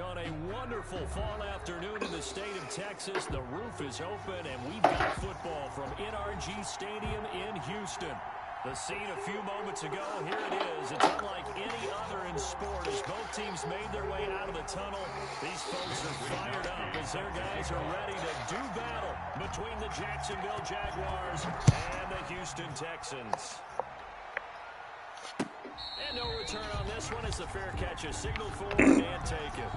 on a wonderful fall afternoon in the state of Texas. The roof is open, and we've got football from NRG Stadium in Houston. The scene a few moments ago, here it is. It's unlike any other in sport as both teams made their way out of the tunnel. These folks are fired up as their guys are ready to do battle between the Jacksonville Jaguars and the Houston Texans. And no return on this one as the fair catch is signaled for and taken.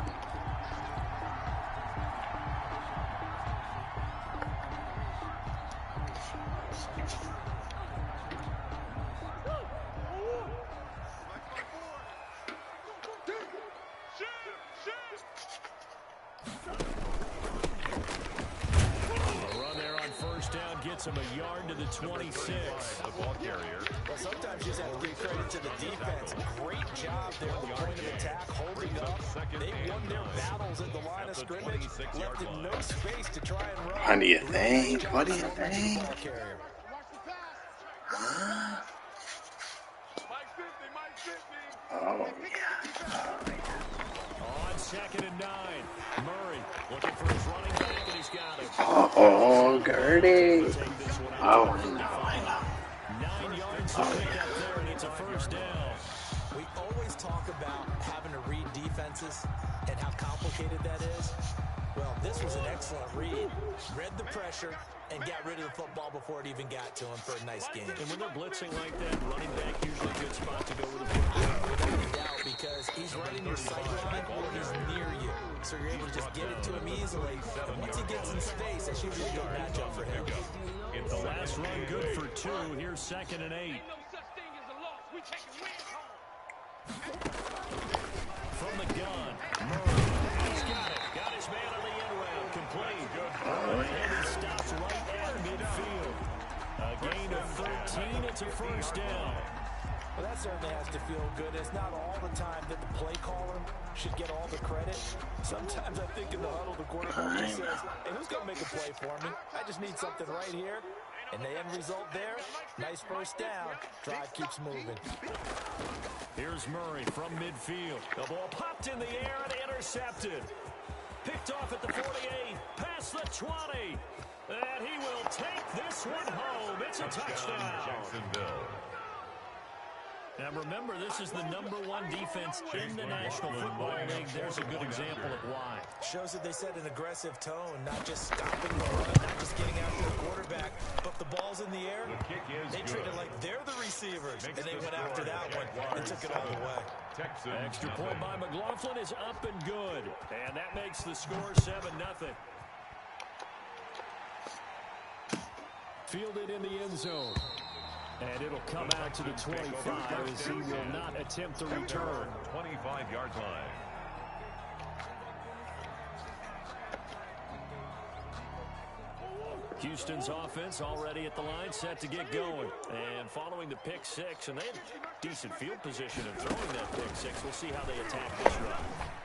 Gets him a yard to the 26. The ball carrier. Well, sometimes you just have to give credit to the defense. Great job there at the point of attack, holding up. They won their battles at the line of scrimmage, left in no space to try and run. What do you think? What do you think? Huh? Oh, yeah. On 2nd and 9. Murray looking for his running back, and he's got it. Oh, Gertie. Oh, I know. 9 yards to pick up there, and it's a first down. We always talk about having to read defenses and how complicated that is. Well, this was an excellent read. Read the pressure and got rid of the football before it even got to him for a nice game. And when they're blitzing like that, running back usually a good spot to go with the football. Without a doubt, because he's right in your sight line or he's near you. So you're able to just get it to him easily. And once he gets in space, that's usually a good matchup for him. The last run good for 2. Here's 2nd and 8. From the gun, Murray. He's got it. Got his man on the end round. Complete. And he stops right at midfield. A gain of 13. It's a first down. Well, that certainly has to feel good. It's not all the time that the play caller should get all the credit. Sometimes I think in the huddle, the quarterback just says, hey, who's going to make a play for me? I just need something right here. And the end result there, nice first down. Drive keeps moving. Here's Murray from midfield. The ball popped in the air and intercepted. Picked off at the 48, past the 20. And he will take this one home. It's a touchdown. Jacksonville. Now remember, this is the #1 defense in the National Football League. There's a good example of why. Shows that they set an aggressive tone, not just stopping the run, not just getting after the quarterback, but the ball's in the air. The kick is they treat it like they're the receivers, and they went after that one and took it all the way. Extra point by McLaughlin is up and good. And that makes the score 7-0. Fielded in the end zone. And it'll come out to the 25 as he will not attempt to return. 25-yard line. Houston's offense already at the line, set to get going. And following the pick 6, and they had decent field position in throwing that pick 6. We'll see how they attack this run.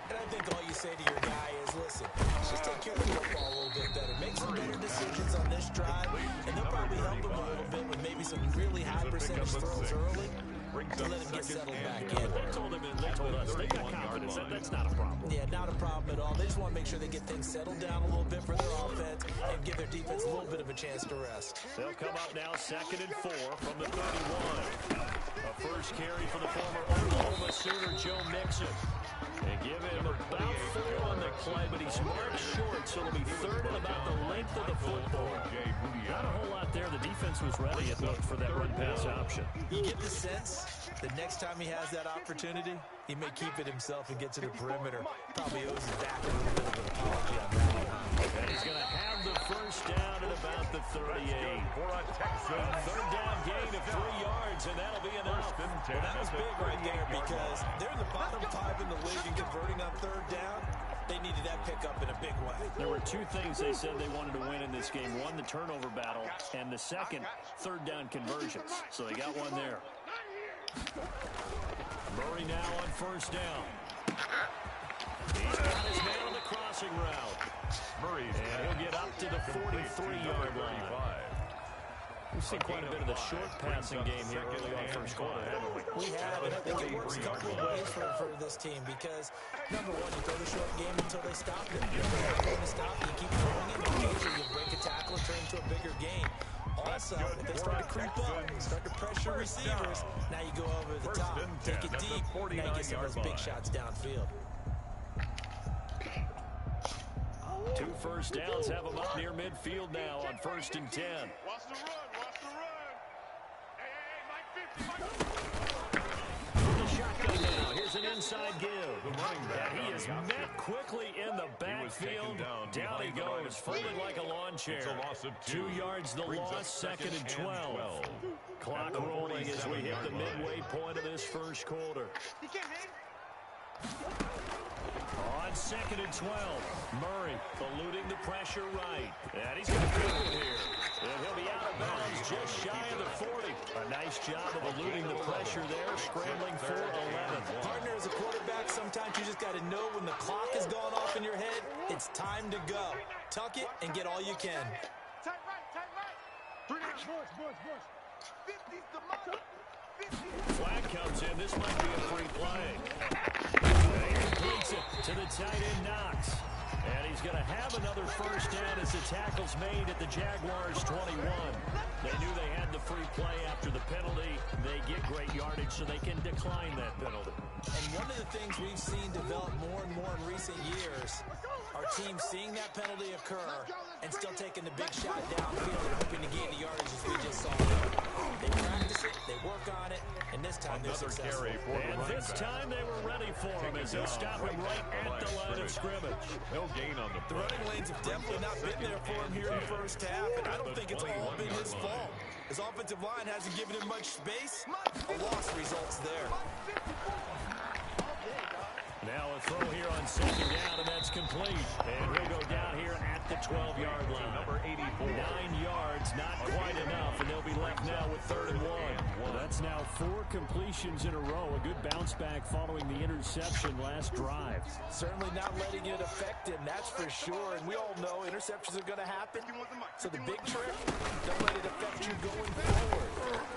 And I think all you say to your guy is, listen, just take care of the football a little bit better. Make some better decisions on this drive, and they'll probably help him a little bit with maybe some really high percentage throws early to let him get settled back in. They told us they got confidence. That's not a problem. Yeah, not a problem at all. They just want to make sure they get things settled down a little bit for their offense and give their defense a little bit of a chance to rest. They'll come up now 2nd and 4 from the 31. A first carry for the former Oklahoma Sooner, Joe Mixon. They give him about 4 on the play, but he's marked short, so it'll be 3rd and about the length of the football. Not a whole lot there. The defense was ready, it looked, for that run-pass option. You get the sense that next time he has that opportunity, he may keep it himself and get to the perimeter. Probably owes his back a little bit of an apology on that one. And he's going to have the first down at about the 38. For a Texan. 3rd down gain of 3 yards, and that'll be enough. Well, that was big right there because they're in the bottom 5 in the league and converting on 3rd down. They needed that pickup in a big way. There were 2 things they said they wanted to win in this game. One, the turnover battle, and the second, 3rd down conversions. So they got one there. Murray now on 1st down. He's got his man on the crossing route. Murray's and he'll get up to the 43-yard line. We've seen quite a bit of the short passing game here early on first quarter, haven't we? We have, and I think it works a couple of ways for this team because, number one, you throw the short game until they stop it. If they're not going to stop, you keep throwing it. Occasionally, you break a tackle and turn into a bigger gain. Also, if they start to creep up, start to pressure receivers, now you go over the top, take it deep, now you get some of those big shots downfield. 2 first downs have them up near midfield now on 1st and 10. Watch the run. Watch the run. Hey, Mike 50. From the shotgun now, here's an inside give. And he is met quickly in the backfield. Down he goes, folded like a lawn chair. 2 yards the loss, 2nd and 12. Clock rolling as we hit the midway point of this first quarter. On 2nd and 12, Murray eluding the pressure right. And he's going to do it here. And he'll be out of bounds just shy of the 40. A nice job of eluding the pressure there, scrambling for 11. Partner, as a quarterback, sometimes you just got to know when the clock has gone off in your head, it's time to go. Tuck it and get all you can. Tight right. 50's the money. 50. Flag comes in. This might be a free play. Completes it to the tight end, Knox. And he's going to have another first down as the tackle's made at the Jaguars' 21. They knew they had the free play after the penalty. They get great yardage so they can decline that penalty. And one of the things we've seen develop more and more in recent years, our team seeing that penalty occur and still taking the big shot downfield and hoping to gain the yardage as we just saw. They practice it, they work on it, and this time they're successful. And this time they were ready for him as they stop him right at the line of scrimmage. No gain on the The running lanes have definitely not been there for him here in the first half, and I don't think it's all been his fault. His offensive line hasn't given him much space. A loss results there. Now a throw here on 2nd down, and that's complete. And he'll go down here at the 12-yard line. Number 84. 9 yards, not quite enough, and they'll be left now with 3rd and 1. Well, that's now 4 completions in a row. A good bounce back following the interception last drive. Certainly not letting it affect him, that's for sure. And we all know interceptions are going to happen. So the big trick, don't let it affect you going forward.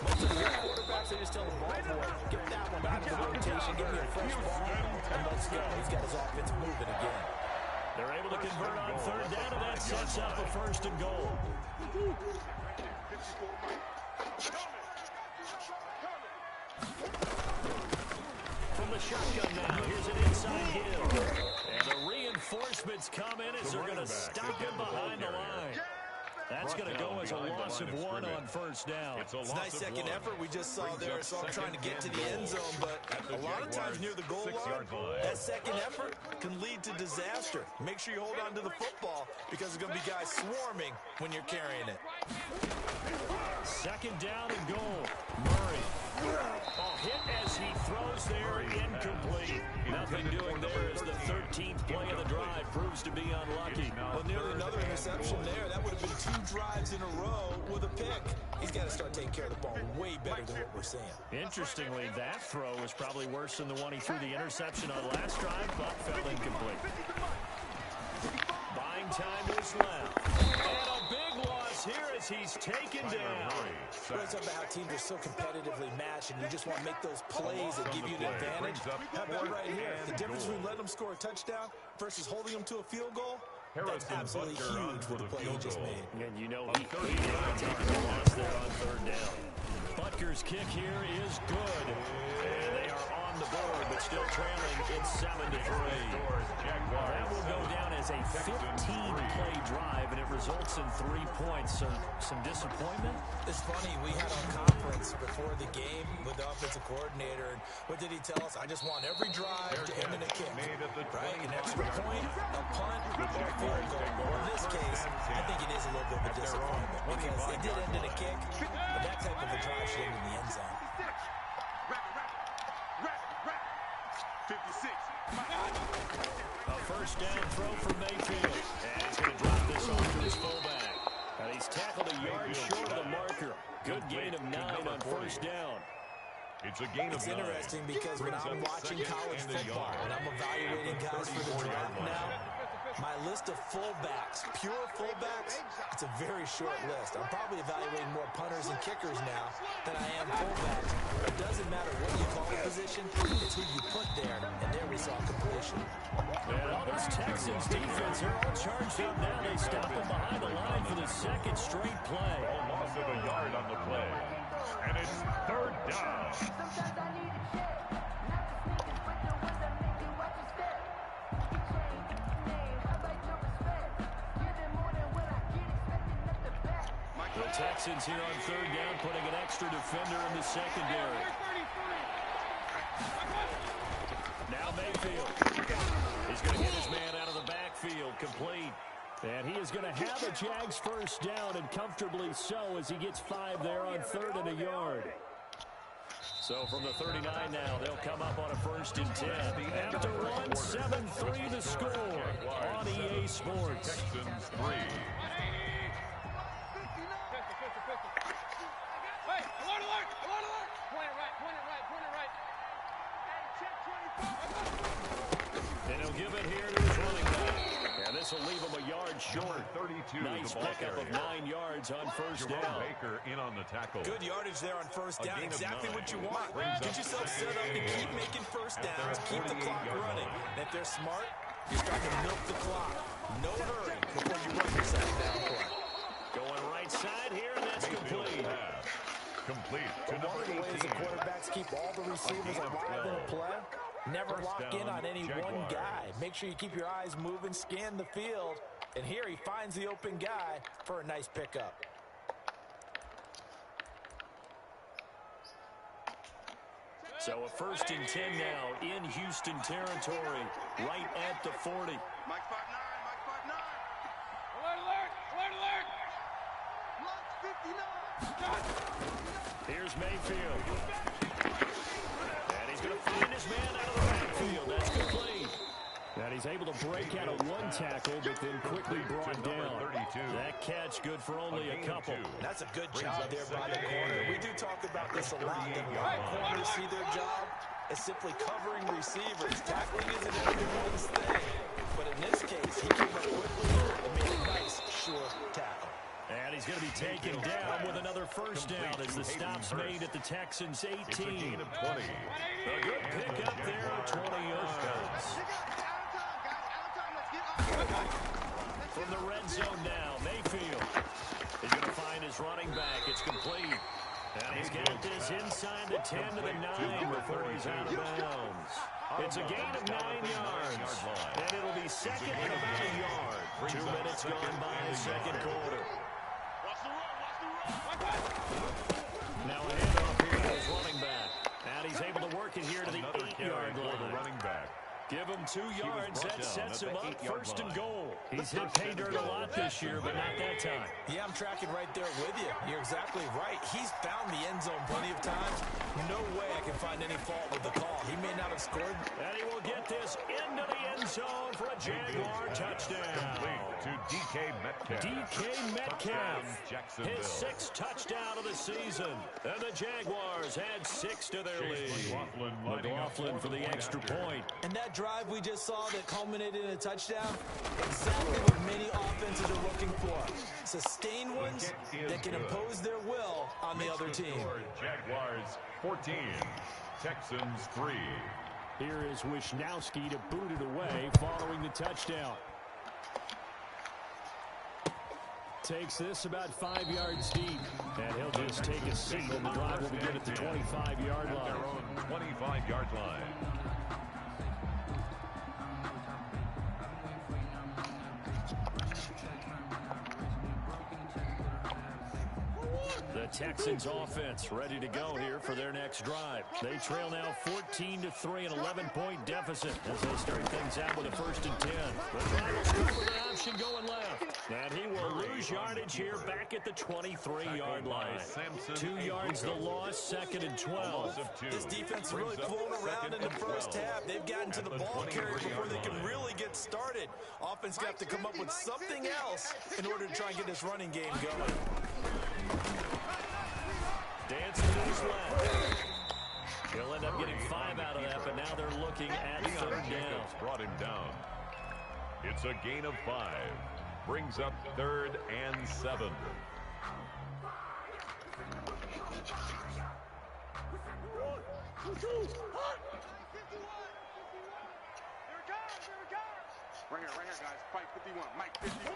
Most of the quarterbacks, they just tell the ball boy, get that one out of the rotation, give me a fresh ball, and let's go. He's got his offense moving again. They're able to convert on 3rd down, and that sets up a 1st and goal. From the shotgun now, here's an inside give. And the reinforcements come in as they're going to stop him behind the line. That's going to go as a loss of 1 on 1st down. It's a nice second effort we just saw there. So I'm trying to get to the end zone, but a lot of times near the goal line, that second effort can lead to disaster. Make sure you hold on to the football because there's going to be guys swarming when you're carrying it. 2nd down and goal. Murray. Hit as he throws there, incomplete. Nothing doing there as the 13th play of the drive proves to be unlucky. Well, nearly another interception there. That would have been 2 drives in a row with a pick. He's got to start taking care of the ball way better than what we're seeing. Interestingly, that throw was probably worse than the one he threw the interception on last drive, but fell incomplete. Buying time to his left. And a big loss here as he's taken down. It's about how teams are so competitively matched, and you just want to make those plays that give you an advantage. How about right here? The difference between letting them score a touchdown versus holding them to a field goal, that's absolutely huge with the play he just made. And you know he ain't taking the loss there on 3rd down. Butker's kick here is good. And they are on the board, but still trailing. It's 7-3. That will go down as a 15-play drive, and it results in 3 points. So some disappointment? It's funny, we had our conference before the game with the offensive coordinator, and what did he tell us? I just want every drive to end in a kick, right? An extra point, a punt, or a field goal. Well, in this case, I think it is a little bit of a disappointment because it did end in a kick, but that type of a drive should end in the end zone. 56. A 1st down throw from Mayfield. And he's going to drop this off to his fullback. And he's tackled a yard short of the marker. Good gain of 9 on 1st down. It's a gain of 9. It's interesting because when I'm watching college football and I'm evaluating guys for the draft now, My list of fullbacks, pure fullbacks, it's a very short list. I'm probably evaluating more punters and kickers now than I am fullbacks. It doesn't matter what you call the position, it's who you put there, and there we saw completion. And all this Texans defense, they're all charged up now. They stop them behind the line for the second straight play. A loss of a yard on the play. And it's third down. The Texans here on third down, putting an extra defender in the secondary. Now Mayfield. He's going to get his man out of the backfield, complete. And he is going to have a Jags first down, and comfortably so, as he gets 5 there on 3rd and a yard. So from the 39 now, they'll come up on a 1st and 10. After one, 7-3 the score on EA Sports. Texans 3. And he'll give it here to his running back. And this will leave him a yard short. 32. Nice pickup of 9 yards on first down. Baker in on the tackle. Good yardage there on first down. Exactly what you want. Brings Get up yourself set up to keep making first downs, keep the clock running. And if they're smart, you start to milk the clock. No hurry before you run your second down play. Going right side here, and that's complete. Complete to One number of the ways 18. the quarterbacks keep all the receivers alive in a play, never First lock in down, on any one Jaguars. guy. Make sure you keep your eyes moving, scan the field. And here he finds the open guy for a nice pickup. So a 1st and 10 now in Houston territory, right at the 40. Mike 5-9, Mike 5-9. Alert, alert, alert, Block 59. Here's Mayfield. And he's going to find his man out of the backfield. That's complete. And he's able to break out of one tackle, but then quickly brought down. 32. That catch good for only a couple. That's a good job there by the corner. We do talk about this a lot. That a lot of corners see their job as simply covering receivers. Tackling isn't everyone's thing. But in this case, he came up quickly and made a nice, sure tackle. And he's going to be taken down with another first down as the stop's made at the Texans' 18. It's a gain of 20. A good pickup there of 20 yards. From the red zone now, Mayfield. He's going to find his running back. It's complete. And he's got this inside the 10 to the 9 before he's out of bounds. It's a gain of 9 yards. And it'll be second and about a yard. 2 minutes gone by the second quarter. Now a handoff here to his running back. And he's able to work it here to the 8-yard line. Running back. Give him 2 yards. That sets him up 1st and goal. He's hit pay dirt a lot this year, but not that time. Yeah, I'm tracking right there with you. You're exactly right. He's found the end zone plenty of times. No way I can find any fault with the call. He may not have scored. And he will get this into the end zone for a Jaguar touchdown. Complete to DK Metcalf. DK Metcalf, Jacksonville. his 6th touchdown of the season. And the Jaguars add 6 to their Chase lead. McLaughlin for the extra point. And that drive we just saw that culminated in a touchdown, exactly what many offenses are looking for. Sustained ones that can impose their will on the other team. Jaguars 14, Texans 3. Here is Wisnowski to boot it away following the touchdown. Takes this about 5 yards deep. And he'll just take a seat, and the drive will begin at the 25-yard At line. their own 25-yard line. The Texans offense ready to go here for their next drive. They trail now 14-3, an 11-point deficit as they start things out with a 1st and 10. The drive will start with an option going left. And he will lose yardage here back at the 23-yard line. 2 yards the loss, 2nd and 12. This defense is really flown around in the first half. They've gotten to the ball carrier before they can really get started. Offense got to come up with something else in order to try and get this running game going. Dancing to his left. He'll end up getting 5 out of that, but now they're looking at 3rd down. Brought him down. It's a gain of 5. Brings up 3rd and 7. Right here, guys. Fight 51. Mike 51.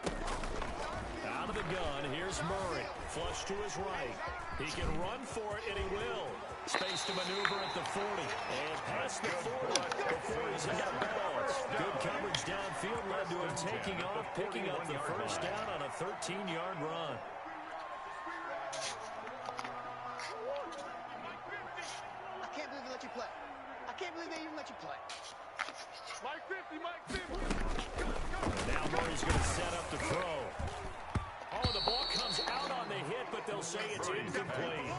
Out of the gun, here's Murray. Flush to his right. He can run for it, and he will. Space to maneuver at the 40. And past the 40 before he's out of bounds. Good coverage downfield led to him taking off, picking up the first down on a 13-yard run. I can't believe they let you play. I can't believe they even let you play. Mike 50, Mike 50. Now Murray's going to set up to throw. Oh, the ball comes out on the hit, but they'll say it's incomplete.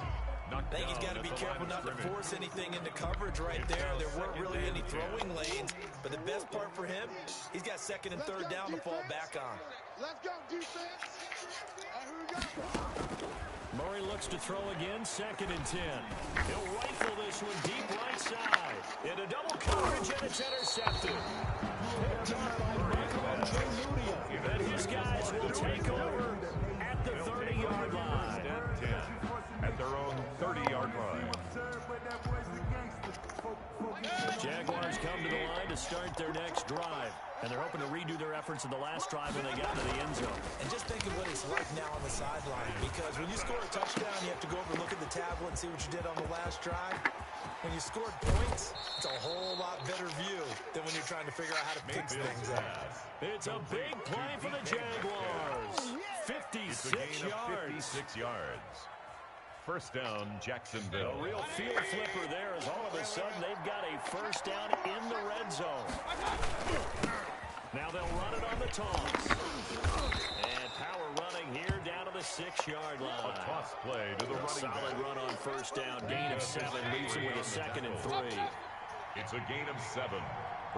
I think he's got to be careful not to force anything into coverage right there. There weren't really any throwing lanes, but the best part for him, he's got 2nd and 3rd down to fall back on. Let's go, defense. Here we go. Murray looks to throw again, 2nd and 10. He'll rifle this one deep right side. Into double coverage, and it's intercepted. And his guys will take over at the 30-yard line. 10 at their own 30-yard line. Jaguars come to the line to start their next drive. And they're hoping to redo their efforts in the last drive when they got to the end zone. And just think of what it's like now on the sideline, because when you score a touchdown, you have to go over and look at the tablet and see what you did on the last drive. When you scored points, it's a whole lot better view than when you're trying to figure out how to fix things up. It's a big play for the Jaguars. 56 yards. 56 yards. First down, Jacksonville. A real field flipper there as all of a sudden they've got a first down in the red zone. Now they'll run it on the toss. And power running here down to the 6-yard line. A toss play to the running Solid back. run on first down. Gain of 7 leaves him with a 2nd and 3. It's a gain of 7.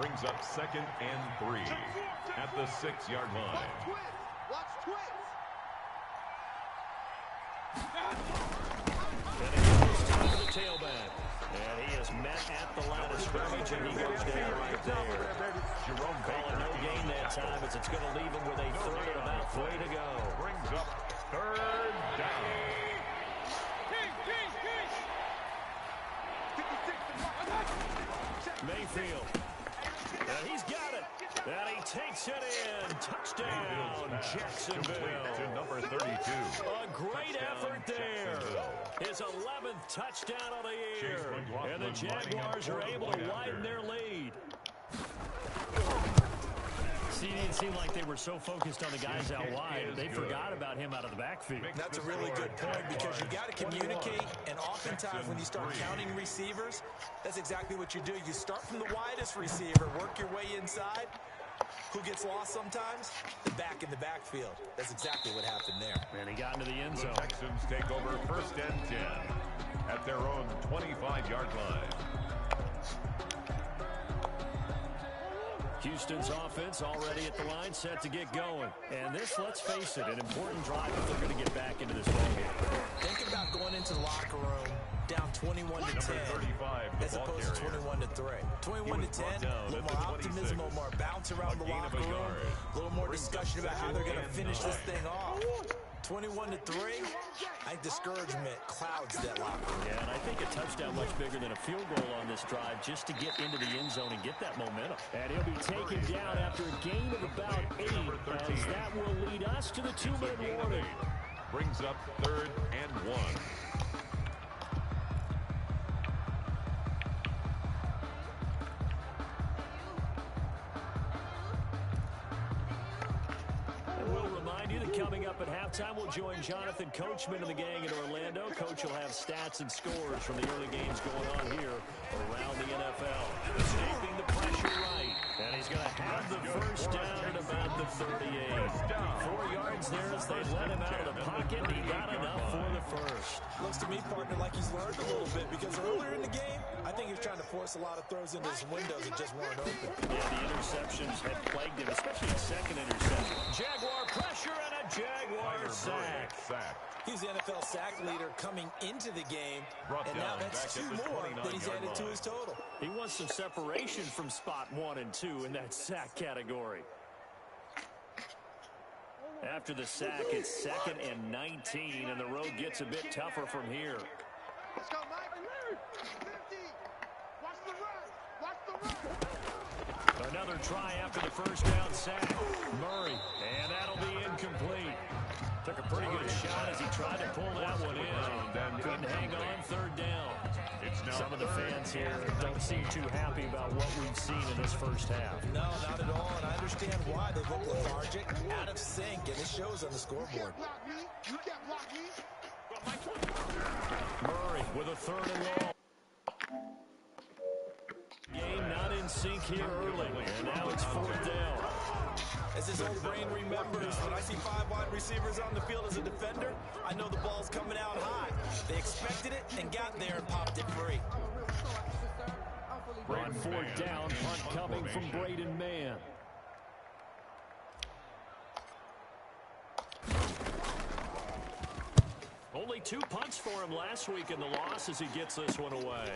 Brings up 2nd and 3 at the 6-yard line. Watch twins. And it goes to the tailback. And he is met at the line of scrimmage, and he goes down right there. Jerome Calling no gain that time as it's going to leave him with a 3rd and about 3 to go. Brings up 3rd down. Mayfield. And he's got it. And he takes it in. Touchdown, Jacksonville. To number 32. A great effort there. His 11th touchdown of the year. And the Jaguars are able to widen their lead. See, it didn't seem like they were so focused on the guys out wide, they forgot about him out of the backfield. That's a really good point, because you got to communicate, and oftentimes when you start counting receivers, that's exactly what you do. You start from the widest receiver, work your way inside. Who gets lost sometimes? The back in the backfield. That's exactly what happened there. And he got into the end The zone. Texans take over 1st and 10 at their own 25-yard line. Houston's offense already at the line, set to get going. And this, let's face it, an important drive if they're going to get back into this ballgame. Think about going into the locker room down 21 to 10 as opposed to 21 to 3. 21 to 10, a little more optimism, a little more bounce around the locker room, a little more discussion about how they're going to finish this thing off. 21 to 3, I think discouragement clouds that locker room. Yeah, and I think a touchdown much bigger than a field goal on this drive just to get into the end zone and get that momentum. And he'll be taken down after a gain of about 8, as that will lead us to the 2-minute warning. Brings up 3rd and 1. Coming up at halftime, we'll join Jonathan Coachman and the gang in Orlando. Coach will have stats and scores from the early games going on here around the NFL. Escaping the pressure right. And he's going to have the first down at about the 38. 4 yards there as they let him out of the pocket. He got enough for the first. Looks to me, partner, like he's learned a little bit, because earlier in the game, I think he was trying to force a lot of throws into his windows that just weren't open. Yeah, the interceptions had plagued him, especially the second interception. Jaguar pressure and a Jaguar sack. He's the NFL sack leader coming into the game, and now that's 2 more that he's added to his total. He wants some separation from spot 1 and 2 in that sack category. after the sack. It's 2nd and 19, and the road gets a bit tougher from here. Let's go, Mike. 50. Watch the run. Watch the run. Another try after the first down sack. Murray, and that'll be incomplete. Took a pretty good shot as he tried to pull that one in. Couldn't hang on 3rd down. Some of the fans here don't seem too happy about what we've seen in this first half. No, not at all, and I understand why. They look lethargic, out of sync, and it shows on the scoreboard. You can't block me. Murray with a 3rd and long. Game not in sync here early, and now it's 4th down. As his old brain remembers, when I see 5 wide receivers on the field as a defender, I know the ball's coming out high. They expected it and got there and popped it free. On 4th down, punt coming from Braden Mann. Only 2 punts for him last week in the loss as he gets this one away.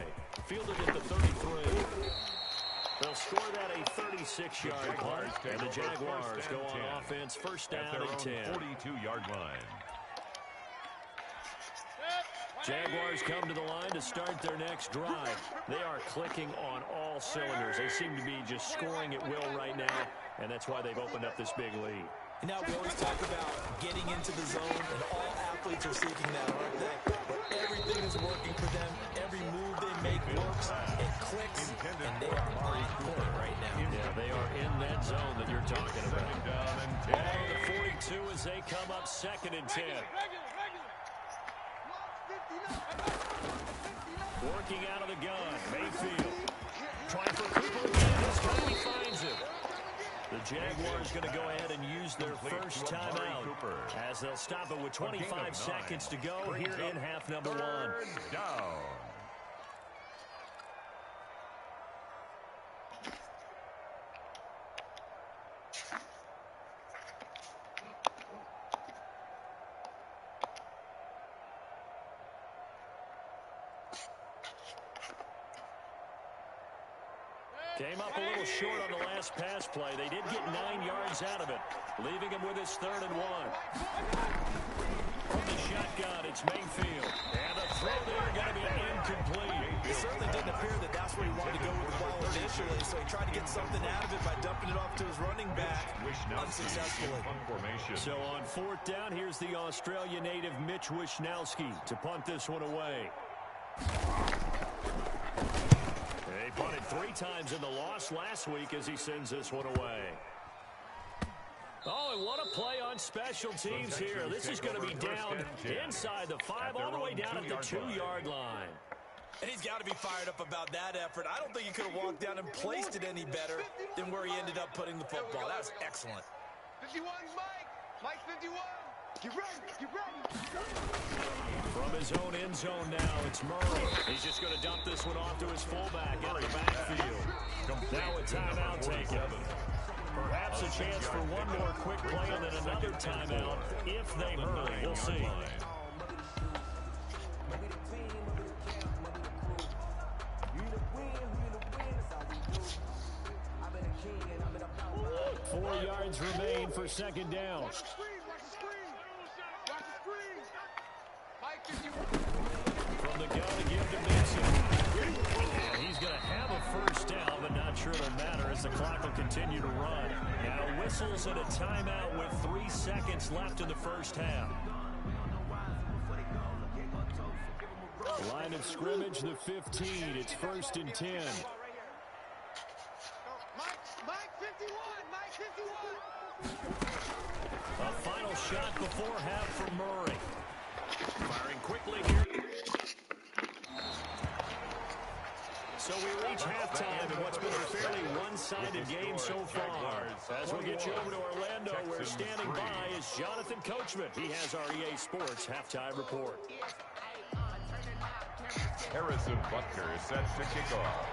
Fielded at the 33. They'll score that a 36-yard punt, and the Jaguars go on offense 1st down and 10. 42-yard line. Jaguars come to the line to start their next drive. They are clicking on all cylinders. They seem to be just scoring at will right now, and that's why they've opened up this big lead. And now we always talk about getting into the zone, and all athletes are seeking that, aren't they? But everything is working for them. Every move they make works. It clicks, and they are on point right now. Yeah, they are in that zone that you're talking about. Ball to 42 as they come up 2nd and 10. Working out of the gun, Mayfield. Trying for Cooper again. This time he finds him. The Jaguars going to go ahead and use their first timeout as they'll stop it with 25 seconds to go here in half number 1. Down. Came up a little short on the last pass play. They did get 9 yards out of it, leaving him with his 3rd and 1. From the shotgun, it's Mayfield. And the throw there going to be incomplete. It certainly didn't appear that that's where he wanted to go with the ball initially, so he tried to get something out of it by dumping it off to his running back unsuccessfully. So on 4th down, here's the Australia native Mitch Wishnowski to punt this one away. They punted 3 times in the loss last week as he sends this one away. Oh, and what a play on special teams here. This is going to be down inside the 5, all the way down at the 2-yard line. And he's got to be fired up about that effort. I don't think he could have walked down and placed it any better than where he ended up putting the football. That was excellent. 51, Mike. Mike 51. Get ready. Get ready. From his own end zone now, it's Murray. He's just going to dump this one off to his fullback out of the backfield. Now a timeout taken. Perhaps a chance for one more quick play and then another timeout if they hurry. We'll see. 4 yards remain for 2nd down. Watch the screen. Watch the screen. Watch the screen. Mike 51. From the gun to give to Benson. And he's going to have a first down, but not sure it'll matter as the clock will continue to run. Now whistles and a timeout with 3 seconds left in the first half. Line of scrimmage, the 15. It's 1st and 10. Mike 51. Mike 51. A final shot before half from Murray. Firing quickly here. So we reach halftime in what's been a fairly one-sided game so far. As we get you over to Orlando, where standing by is Jonathan Coachman. He has our EA Sports halftime report. Harrison Butker is set to kick off.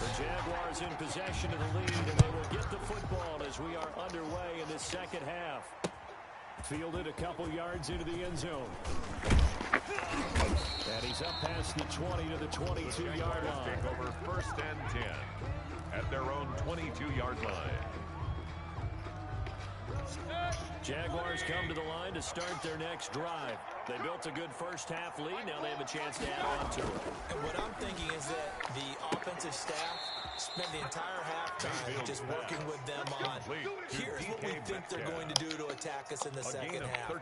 The Jaguars in possession of the lead, and they will get the football as we are underway in this second half. Fielded a couple yards into the end zone. And he's up past the 20 to the 22-yard line. Take over 1st and 10 at their own 22-yard line. Jaguars come to the line to start their next drive. They built a good first-half lead. Now they have a chance to add on to it. And what I'm thinking is that the offensive staff spent the entire halftime just working with them on, here's what we think they're going to do to attack us in the second half.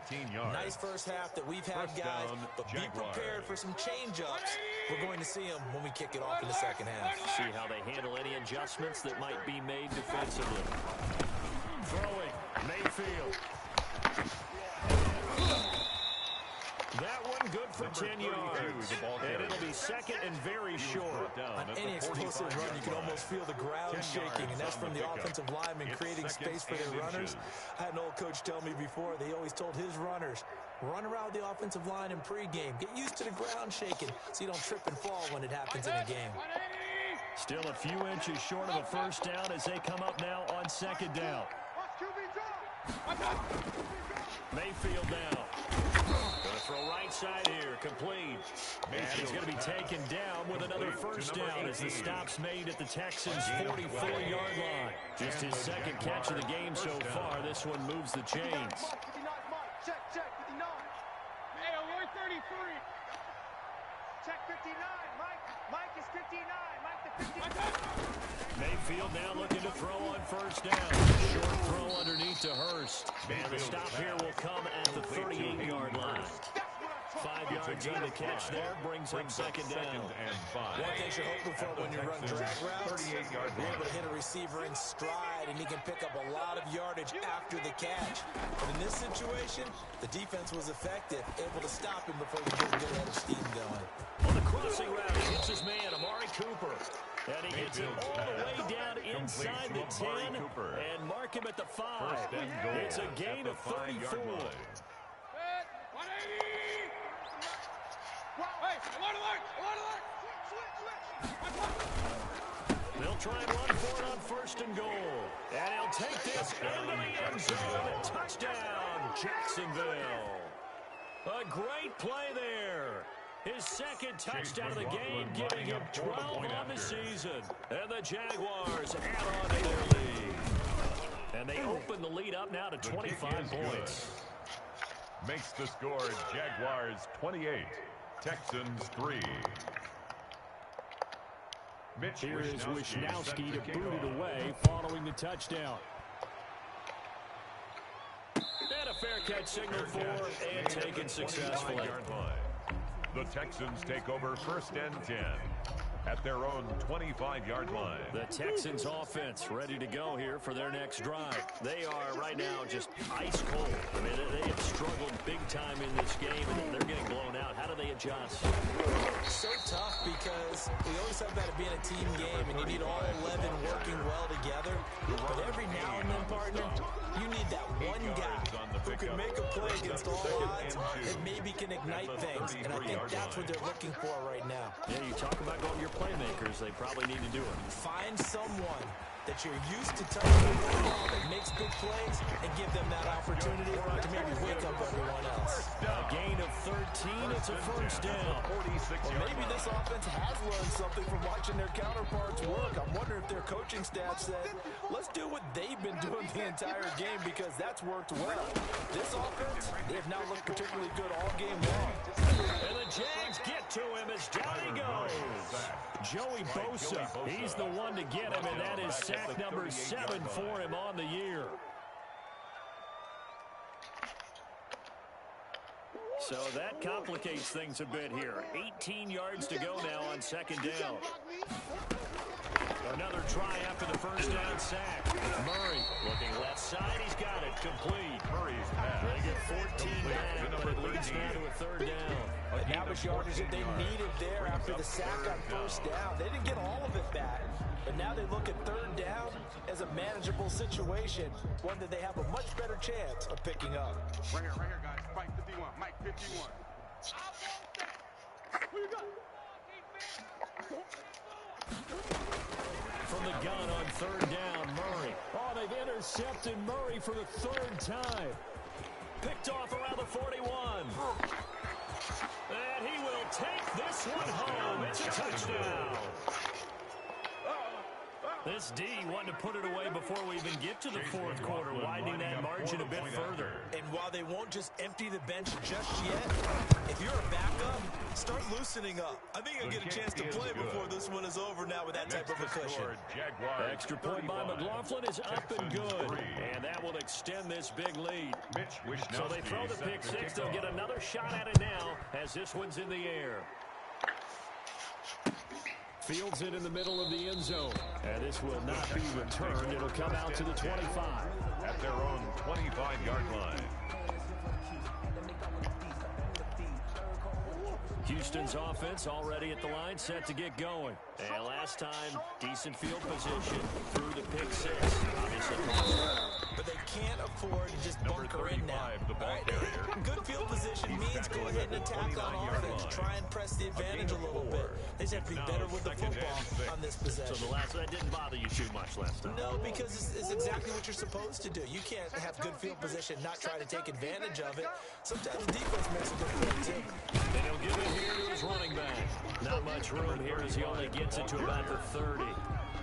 Nice first half that we've had, guys, but be prepared for some change-ups. We're going to see them when we kick it off in the second half. See how they handle any adjustments that might be made defensively. Throwing, Mayfield. That one good for 10 yards. And it'll be second and very short. On any explosive run, you can almost feel the ground shaking, and that's from the offensive linemen creating space for their runners. I had an old coach tell me before, they always told his runners, run around the offensive line in pregame. Get used to the ground shaking so you don't trip and fall when it happens in a game. Still a few inches short of a first down as they come up now on second down. Mayfield now. Going to throw right side here, complete. And he's going to be taken down with another first down as the stop's made at the Texans' 44-yard line. Just his second catch of the game so far. This one moves the chains. Check, 59. Hey, alert 33. Check 59. Mike is 59. Mike the 59. Mayfield now looking to throw on first down. Short throw underneath to Hurst. And the stop here will come at the 38-yard line. 5 yards on the catch there, brings up second down. One thing you're hoping for when you run drag routes, you're able to hit a receiver in stride, and he can pick up a lot of yardage after the catch. But in this situation, the defense was effective, able to stop him before he could get a head of steam going. On the crossing route, he hits his man, Amari Cooper. And he gets it all the way down inside the 10 and mark him at the 5. It's a gain of 34. Hey, alert, alert, alert, alert. They'll try and run for it on first and goal. And he'll take this into the end zone. Touchdown, Jacksonville. A great play there. His second touchdown of the game, giving him 12 on the season. And the Jaguars add on to their lead. And they open the lead up now to 25 points. Makes the score Jaguars 28, Texans 3. Here is Wishnowski to boot it away following the touchdown. And a fair catch signal for and taken successfully. The Texans take over first and 10 at their own 25-yard line. The Texans offense ready to go here for their next drive. They are right now just ice cold. I mean, they have struggled big time in this game, and they're getting blown out. How do they adjust? So tough because we always have that being a team game, and you need all 11 working well together. But every now and then, partner, you need that one guy who can make a play against all odds that maybe can ignite things. And I think that's what they're looking for right now. Yeah, you talk about going to your playmakers. They probably need to do it. Find someone that you're used to touching the ball that makes big plays and give them that opportunity to maybe wake up everyone else. A gain of 13. It's a first down. Well, maybe this offense has learned something from watching their counterparts work. I'm wondering if their coaching staff said, let's do what they've been doing the entire game because that's worked well. This offense, they've now looked particularly good all game long. And the Jags get to him as down he goes. Joey Bosa, he's the one to get him, and that is sack number 7 for him on the year. So that complicates things a bit here. 18 yards to go now on second down. Another try after the first down sack. Murray looking left side. He's got it. Complete. Murray's pass. They get 14 back, but it leads now to a third down. And that was yardage that they needed there after the sack on first down. They didn't get all of it back, but now they look at third down as a manageable situation, one that they have a much better chance of picking up. Right here, guys. Mike 51. Mike 51. Who you got? From the gun on third down, Murray. Oh, they've intercepted Murray for the third time. Picked off around the 41. And he will take this one home. It's a touchdown. This D wanted to put it away before we even get to the fourth quarter, widening that margin a bit further. And while they won't just empty the bench just yet, if you're a backup, start loosening up. I think you'll get a chance to play before this one is over now with that type of a cushion. Extra point by McLaughlin is up and good. And that will extend this big lead. So they throw the pick six. They'll get another shot at it now as this one's in the air. Fields it in the middle of the end zone. And this will not be returned. It'll come out to the 25. At their own 25-yard line. Houston's offense already at the line, set to get going. And last time, decent field position through the pick six. Obviously, but they can't afford to just bunker in now. The ball carrier. Good field position means go ahead and attack on offense. Try and press the advantage a little bit. They just have to be better with the football on this possession. So that didn't bother you too much last time? No, because it's exactly what you're supposed to do. You can't have good field position, not try to take advantage of it. Sometimes defense makes a good play, too. And he'll give it here to his running back. Not much room here as he only gets it to about the 30.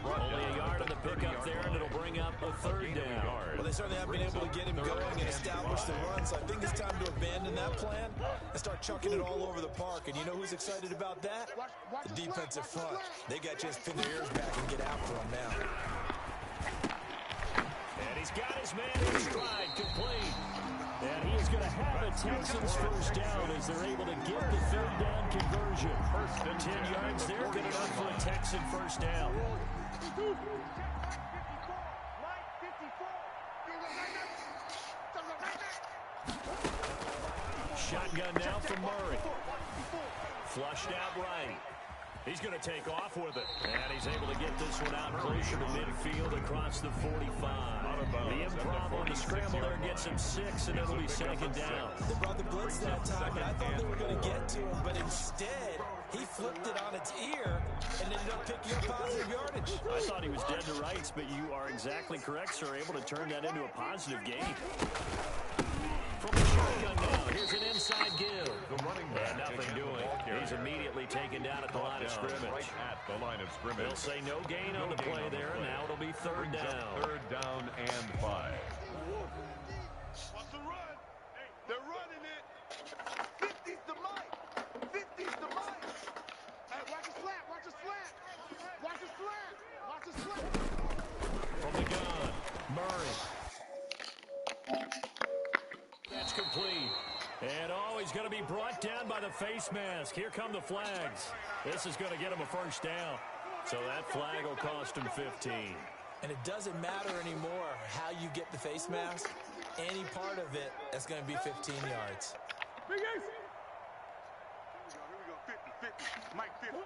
Only a yard on the pickup there, and it'll bring up a third down. Well, they certainly have been able to get him going and establish the run, so I think it's time to abandon that plan and start chucking it all over the park. And you know who's excited about that? The defensive front. They got just pin their ears back and get after him now. And he's got his man in stride, complete. And he is going to have a Texans first down as they're able to get the third down conversion. 10 yards there, good enough for a Texan first down. Shotgun now from Murray. Flushed out right. He's going to take off with it. And he's able to get this one out closer to midfield across the 45. The improv on the scramble there gets him 6, and it'll be second down. They brought the blitz that time, and I thought they were going to get to him, but instead, he flipped it on its ear and ended up picking up positive yardage. I thought he was dead to rights, but you are exactly correct, sir. Able to turn that into a positive gain. From the shotgun now, here's an inside give. The running back. And nothing doing. He's immediately taken down at the line of scrimmage. Right at the line of scrimmage. They'll say no gain on the play there, and now it'll be third down. Third down and 5. What's the run? They're running it. 50's the mic. 50's the mic. Hey, watch the slant. Watch the slant. Watch the slant. Watch the slant. From the gun, Murray. That's complete. And he's going to be brought down by the face mask. Here come the flags. This is going to get him a first down. So that flag will cost him 15. And it doesn't matter anymore how you get the face mask. Any part of it, that's going to be 15 yards. Here we go. 50. Mike 50.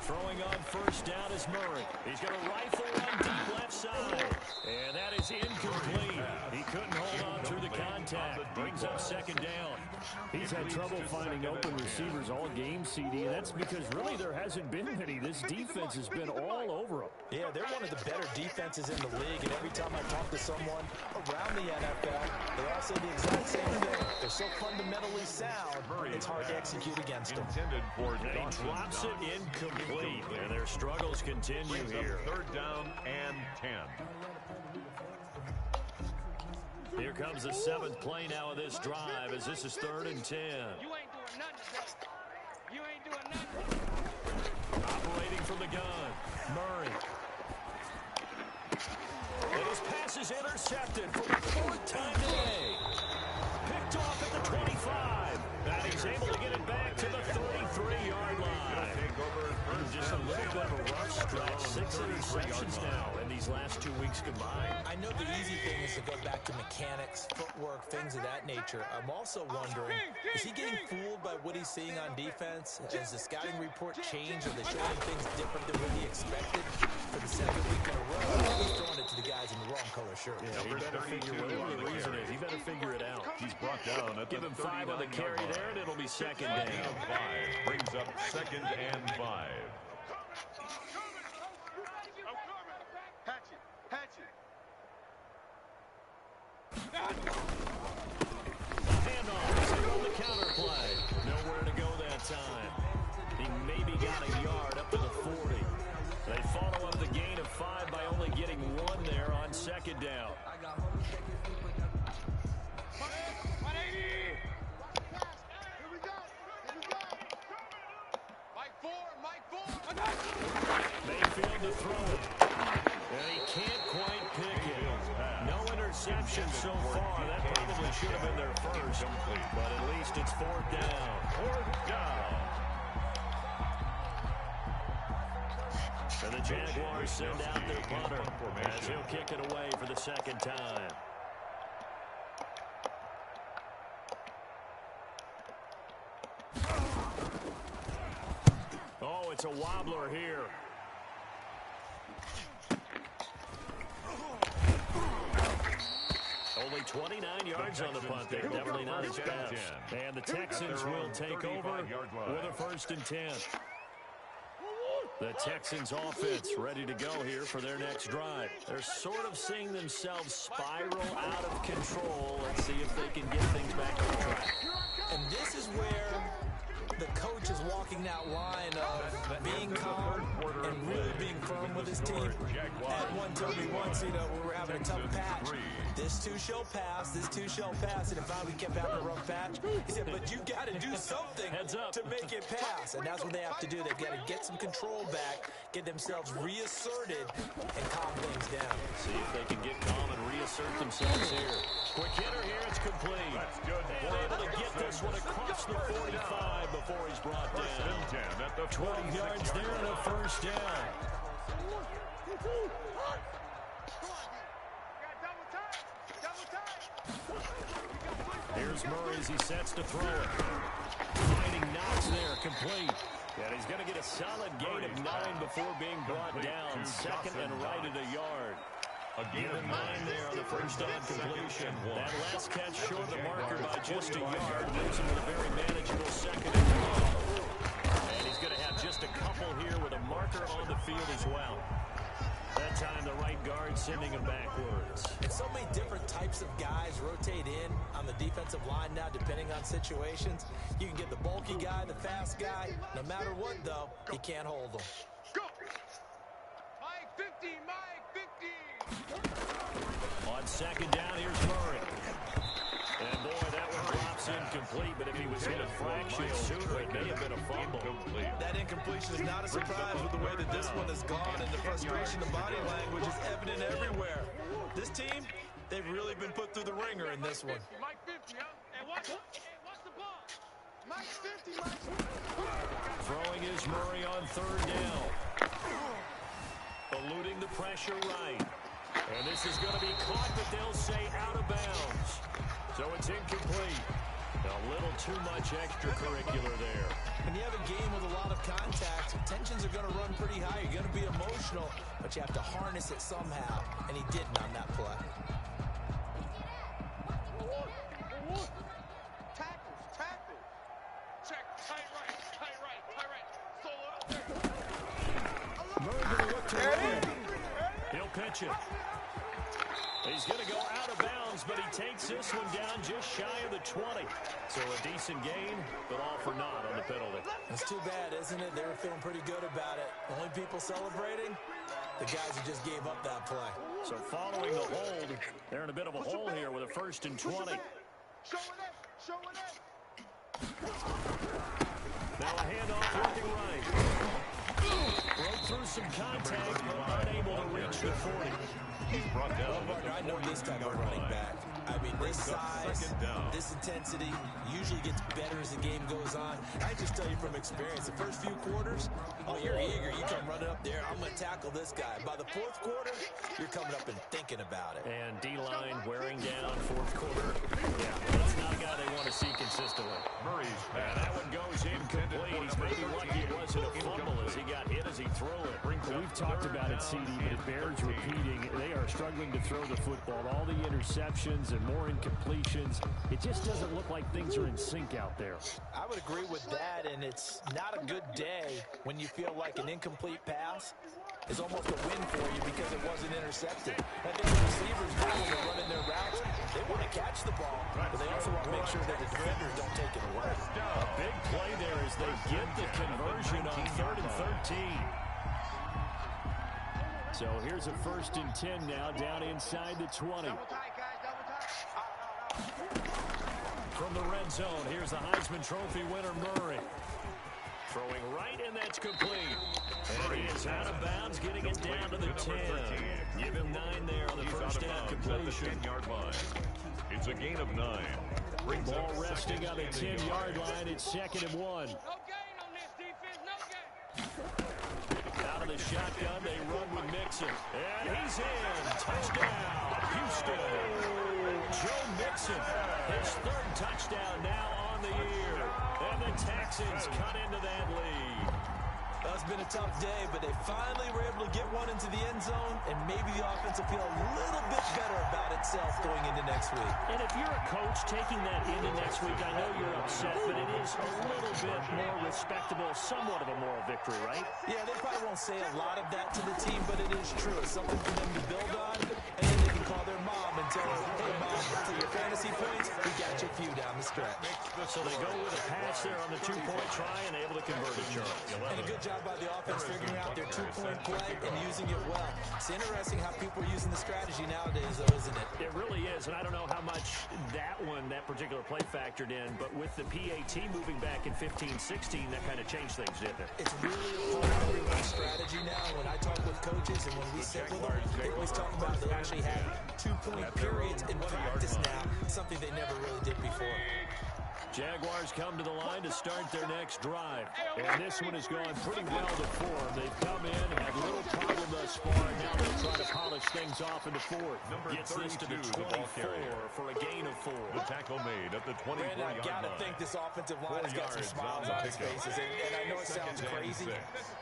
Throwing on first down is Murray. He's going to rifle one deep left side. And that is incomplete. He couldn't hold on through the contact. Brings up second down. He's had trouble finding open receivers all game, CD. And that's because really there hasn't been any. This defense has been all over him. Yeah, they're one of the better defenses in the league. And every time I talk to someone around the NFL, they all say the exact same thing. They're so fundamentally sound, it's hard to execute against them. And he drops it incomplete. And their struggles continue here. Third down and 10. Here comes the 7th play now of this drive as this is 3rd and 10. You ain't doing nothing today. You ain't doing nothing. Operating from the gun, Murray. And his pass is intercepted for the 4th time today. Picked off at the 25. And he's able to get it back to the 33-yard line. Just a little bit of a rough stretch. 6 interceptions now in these last 2 weeks combined. I know the easy thing is to go back to mechanics, footwork, things of that nature. I'm also wondering, is he getting fooled by what he's seeing on defense? Has the scouting report changed? Are they showing things different than what he expected? For the 2nd week in a row, he's throwing it to the guys in the wrong color shirt. Yeah, he better figure whatever the reason is. He better figure it out. He's brought down at Give him 5 on the carry there, and it'll be second down. 5 brings up 2nd and 5. Hatchet. Handoff. He's on the time. He maybe got a yard up to the 40. They follow up the gain of 5 by only getting 1 there on second down. Mayfield to throw it. And he can't quite pick it. No interception so far. That probably should have been their first. But at least it's 4th down. 4th down. And the Jaguars send out their punter as he'll kick it away for the second time. Oh, it's a wobbler here. Only 29 yards on the punt there. Definitely not his best. And the Texans will take over with a 1st and 10. The Texans offense ready to go here for their next drive. They're sort of seeing themselves spiral out of control. Let's see if they can get things back on track. And this is where the coach is walking that line of being calm and really being firm with his team. And one told me once, we were having a tough patch. This too shall pass, this too shall pass. And if we kept having a rough patch, he said, but you got to do something to make it pass. And that's what they have to do. They've got to get some control back, get themselves reasserted, and calm things down. See if they can get calm and reassert themselves here. Quick hitter here, it's complete. That's good. And able to get this one across the 45 before he's brought down. 12 yards there and a 1st down. Here's Murray as he sets to throw it. Finding Knox there, complete. And he's going to get a solid gain of 9 before being brought down. 2nd and right at a yard. Give him 9 there on the 1st down completion. That last catch short the marker by just a yard. Leaves him with a very manageable 2nd and 12. And he's going to have just a couple here with a marker on the field as well. That time the right guard sending him backwards. And so many different types of guys rotate in on the defensive line now, depending on situations. You can get the bulky guy, the fast guy. No matter what, though, he can't hold them. Go! Mike 50, Mike 50! On 2nd down, here's Murray. And boy, that one drops incomplete, but if he was hit a fraction sooner, it may have been a fumble. That incompletion is not a surprise with the way that this one has gone, and the frustration, the body language is evident everywhere. This team, they've really been put through the ringer in this one. Mike 50, huh? Hey, watch the ball. Mike 50, Mike. Throwing is Murray on 3rd down. Eluding the pressure right. And this is going to be caught, but they'll say out of bounds. So it's incomplete. A little too much extracurricular there. When you have a game with a lot of contact, tensions are going to run pretty high. You're going to be emotional, but you have to harness it somehow. And he didn't on that play. Tackles. Check, tight right. Solo out there. Murray going to look to run. He'll pitch it. He's going to go out of bounds, but he takes this one down just shy of the 20. So a decent gain, but all for naught on the penalty. It's too bad, isn't it? They were feeling pretty good about it. Only people celebrating, the guys who just gave up that play. So following the hold, they're in a bit of a hole here with a 1st and 20. Show it up. Now a handoff working right. Broke through some contact, but unable to reach the 40. He's brought down. I know this type of running back. I mean, this size, this intensity usually gets better as the game goes on. I just tell you from experience, the first few quarters, you're eager. You come running up there, I'm going to tackle this guy. By the 4th quarter, you're coming up and thinking about it. And D-line wearing down 4th quarter. Yeah, that's not a guy they want to see consistently. Murray's And that one goes incomplete. He's maybe lucky it wasn't a fumble as he got hit as he threw it. We've talked about it, CD, but it bears repeating. They are struggling to throw the football. All the interceptions, and more incompletions. It just doesn't look like things are in sync out there. I would agree with that, and it's not a good day when you feel like an incomplete pass is almost a win for you because it wasn't intercepted. I think the receivers now, when they're running their routes, they want to catch the ball, but they also want to make sure that the defenders don't take it away. A big play there as they get the conversion on 3rd and 13. So here's a 1st and 10 now, down inside the 20. Double tight, guys, double tight. From the red zone, here's the Heisman Trophy winner, Murray. Throwing right, and that's complete. And he is out of bounds, getting it down to the 10. Give him 9 there on the first down completion. At the 10-yard line. It's a gain of 9. Ball resting on the 10-yard line. It's 2nd and 1. No gain on this defense, no gain. Out of the shotgun, they run with Mixon. And he's in. Touchdown, Houston. Joe Mixon, his 3rd touchdown now on the year. And the Texans cut into that lead. It's been a tough day, but they finally were able to get one into the end zone, and maybe the offense will feel a little bit better about itself going into next week. And if you're a coach taking that into next week, I know you're upset, but it is a little bit more respectable, somewhat of a moral victory, right? Yeah, they probably won't say a lot of that to the team, but it is true. It's something for them to build on, and then they can call their mom and tell her, hey, Mom, for your fantasy points, we got your few down the stretch. So they go with a pass there on the 2-point try and able to convert it, Charles. And a good job by the offense figuring out their 2-point play and using it well. It's interesting how people are using the strategy nowadays, though, isn't it? It really is, and I don't know how much that particular play factored in, but with the PAT moving back in 15-16, that kind of changed things, didn't it? It's really a part of everyone's strategy now. When I talk with coaches and when we sit with them, they always talk about they actually have 2-point periods in practice now, something they never really did before. Jaguars come to the line to start their next drive. And this one has gone pretty well to form. They've come in, had little problem thus far. Now they'll try to polish things off into 4th. Gets this to the 24 for a gain of 4. The tackle made at the 24-yard line. I got to think this offensive line has got some smiles on its faces. And I know it sounds crazy,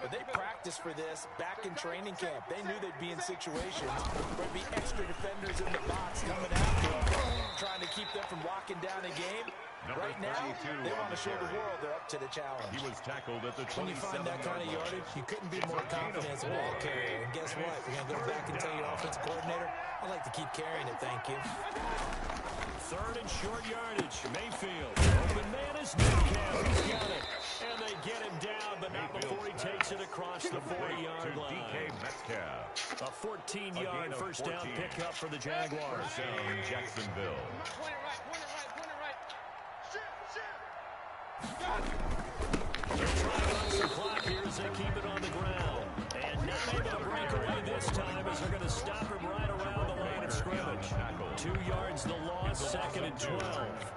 but they practiced for this back in training camp. They knew they'd be in situations where there'd be extra defenders in the box coming after them, trying to keep them from locking down a game. Right now, they want to show the world they're up to the challenge. He was tackled at the 27-yard line. When you find that kind of yardage, you couldn't be more confident as a ball carrier. And guess what? We're going to go back and tell your offensive coordinator, I'd like to keep carrying it, thank you. 3rd and short yardage. Mayfield. Open man is Metcalf. He's got it. And they get him down, but not before he takes it across the 40-yard line. DK Metcalf. A 14-yard first down pickup for the Jaguars. First down, Jacksonville. Point it right, point it right, point it right. They're trying to run some clock here as they keep it on the ground. And not able to break away this time as they're going to stop him right around the line of scrimmage. 2 yards the loss, 2nd and 12.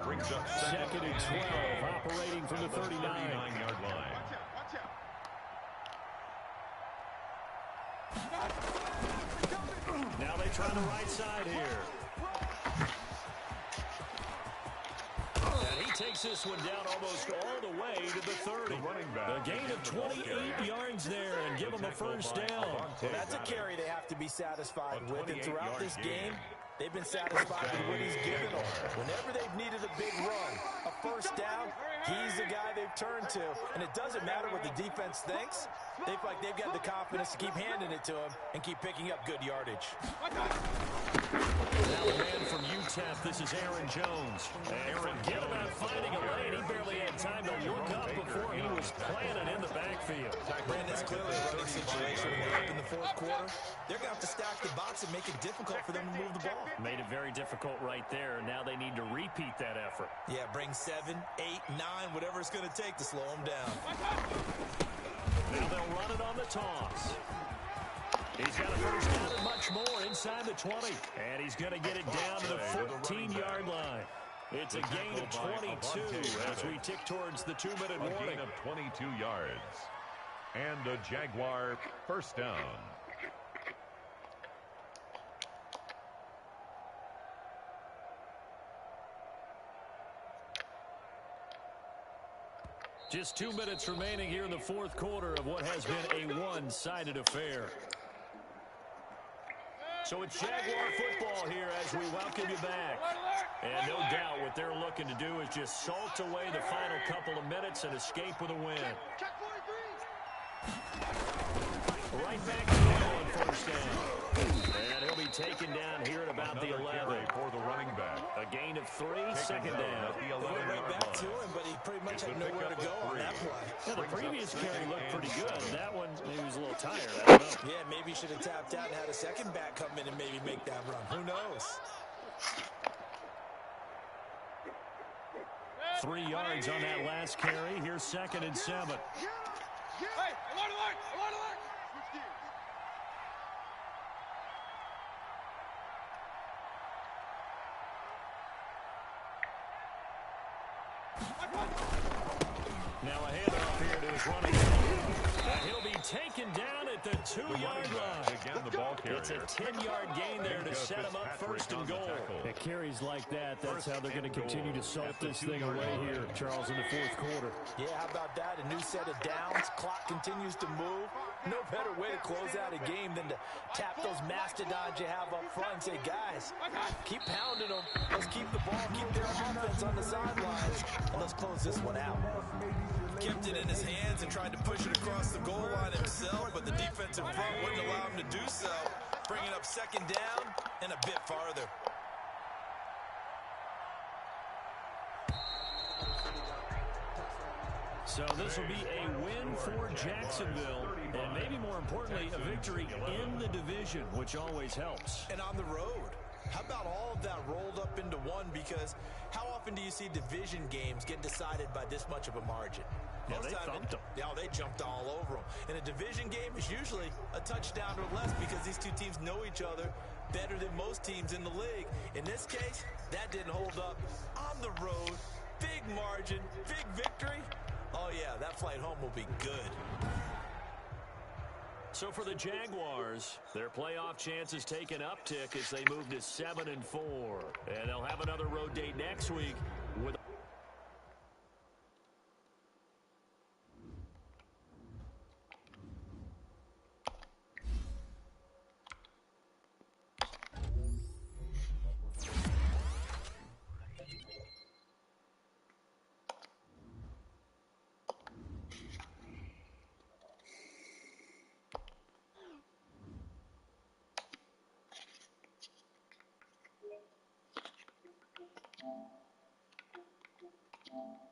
2nd and 12, operating from the 39-yard line. Now they try the right side here. And he takes this one down almost all the way to the 30. A gain of 28 yards there and give them a first down. Well, that's a carry they have to be satisfied with. And throughout this game, they've been satisfied with what he's given them. Whenever they've needed a big run, a first down, he's the guy they've turned to. And it doesn't matter what the defense thinks. They feel like they've got the confidence to keep handing it to him and keep picking up good yardage. Now a man from UTEP, this is Aaron Jones. And forget about finding a lane. He barely had time to look up before he was planted in the backfield. Brandon's clearly a running situation when they're up in the 4th quarter. They're going to have to stack the box and make it difficult for them to move the ball. Made it very difficult right there. Now they need to repeat that effort. Yeah, bring 7, 8, 9, whatever it's going to take to slow them down. Now they'll run it on the toss. He's got a first down and much more inside the 20. And he's going to get it down to the 14-yard line. It's a gain of 22 as we tick towards the 2-minute warning. A gain of 22 yards. And a Jaguar first down. Just 2 minutes remaining here in the 4th quarter of what has been a one-sided affair. So it's Jaguar football here as we welcome you back. And no doubt what they're looking to do is just salt away the final couple of minutes and escape with a win. Check 43. Right back to on first down. And he'll be taken down here at about the 11. For the running back. A gain of 3, second down. At the Went 11-yard back to line. him, but he pretty much It's had a nowhere to pickup go of on that 3. play. Yeah, the previous carry looked pretty good. That one, he was a little tired. I don't know. Yeah, maybe he should have tapped out and had a second back come in and maybe make that run. Who knows? 3 yards on that last carry. Here's 2nd and 7. Hey, alert, alert, alert, alert. Switch gears. Now a handoff here to his running back. And he'll be taken down at the 2-yard line. Again, the ball carrier. It's a 10-yard gain there to set him up first and goal. It carries like that. That's how they're going to continue to salt this thing away here, Charles, in the fourth quarter. Yeah, how about that? A new set of downs. Clock continues to move. No better way to close out a game than to tap those mastodons you have up front and say, guys, keep pounding them. Let's keep the ball, keep their offense on the sidelines, and let's close this one out. Kept it in his hands and tried to push it across the goal line himself, but the defensive front wouldn't allow him to do so. Bringing up 2nd down and a bit farther. So this will be a win for Jacksonville, and maybe more importantly, a victory in the division, which always helps. And on the road. How about all of that rolled up into one? Because how often do you see division games get decided by this much of a margin? Yeah, they thumped them. Yeah, they jumped all over them. And a division game is usually a touchdown or less because these two teams know each other better than most teams in the league. In this case, that didn't hold up. On the road, big margin, big victory. Oh, yeah, that flight home will be good. So for the Jaguars, their playoff chances take an uptick as they move to 7-4. And they'll have another road date next week with Oh.